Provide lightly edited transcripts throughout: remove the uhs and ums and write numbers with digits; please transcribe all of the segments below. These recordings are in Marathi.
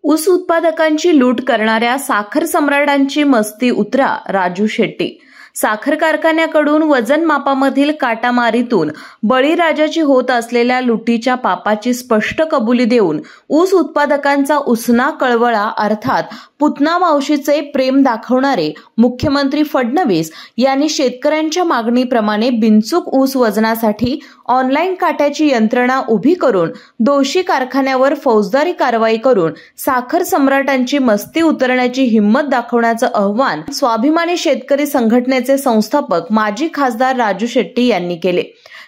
ऊस उत्पादकांची लूट करणाऱ्या साखर सम्राटांची मस्ती उतरा, राजू शेट्टी। साखर कारखान्याकडून वजन मापामधील काटामारीतून बळीराजाची होत असलेल्या लुटीच्या पापाची स्पष्ट कबुली देऊन ऊस उत्पादकांचा उसना कळवळा अर्थात पुतना मावशीचे प्रेम दाखवणारे मुख्यमंत्री फडणवीस यांनी शेतकऱ्यांच्या मागणीप्रमाणे बिनचूक ऊस वजनासाठी ऑनलाईन काट्याची यंत्रणा उभी करून दोषी कारखान्यावर फौजदारी कारवाई करून साखर सम्राटांची मस्ती उतरण्याची हिंमत दाखवण्याचं आव्हान स्वाभिमानी शेतकरी संघटनेचे संस्थापक माजी खासदार राजू शेट्टी यांनी केले।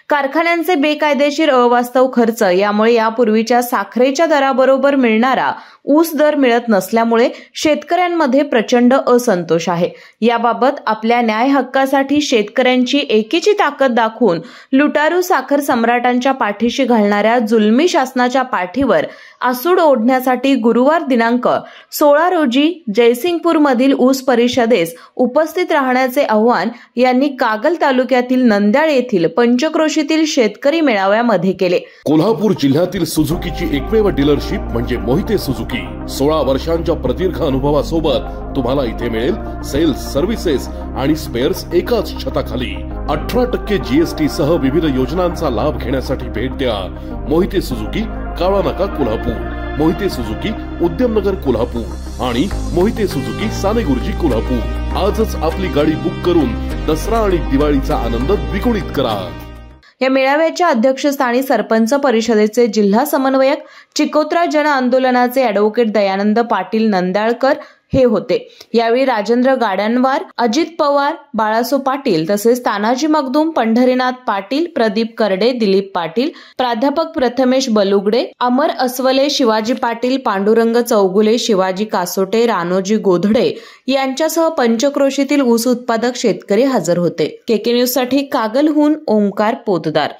कारखान्यांचे बेकायदेशीर अवास्तव खर्च यामुळे यापूर्वीच्या साखरेच्या दराबरोबर मिळणारा ऊस दर मिळत नसल्यामुळे शेतकऱ्यांमध्ये प्रचंड असंतोष आहे। याबाबत आपल्या न्याय हक्कासाठी शेतकऱ्यांची एकीची ताकद दाखवून लुटारू साखर सम्राटांच्या पाठीशी घालणाऱ्या जुलमी शासनाच्या पाठीवर आसूड ओढण्यासाठी गुरुवार दिनांक 16 रोजी जयसिंगपूरमधील ऊस परिषदेस उपस्थित राहण्याचे आवाहन यांनी कागल तालुक्यातील नंद्याळ येथील पंचक्रोशीतील शेतकरी मेळाव्यामध्ये केले। कोल्हापूर जिल्ह्यातील सुझुकीची एकमेव डीलरशिप म्हणजे मोहिते सुझुकी। 16 वर्षांच्या प्रदीर्घ अनुभवासोबत तुम्हाला इथे मिळेल सेल्स, सर्व्हिसेस आणि स्पेअर्स एकाच छताखाली। 18% जीएसटी सह विविध योजनांचा लाभ घेण्यासाठी भेट द्या। मोहिते सुझुकी, काळा नाका, कोल्हापूर। मोहिते सुझुकी, उद्यमनगर, कोल्हापूर आणि मोहिते सुझुकी, सानेगुरुजी, कोल्हापूर। आजच आपली गाडी बुक करून दसरा आणि दिवाळीचा आनंद द्विगुणित करा। या मेळाव्याच्या अध्यक्षस्थानी सरपंच परिषदेचे जिल्हा समन्वयक, चिकोत्रा जन आंदोलनाचे ॲडव्होकेट दयानंद पाटील नंद्याळकर हे होते। यावेळी राजेंद्र गाड्यांवार, अजित पवार, बाळासो पाटील तसेच तानाजी मगदूम, पंढरीनाथ पाटील, प्रदीप करडे, दिलीप पाटील, प्राध्यापक प्रथमेश बलुगडे, अमर अस्वले, शिवाजी पाटील, पांडुरंग चौगुले, शिवाजी कासोटे, रानोजी गोधडे यांच्यासह पंचक्रोशीतील ऊस उत्पादक शेतकरी हजर होते। केके न्यूज साठी कागलहून ओंकार पोतदार।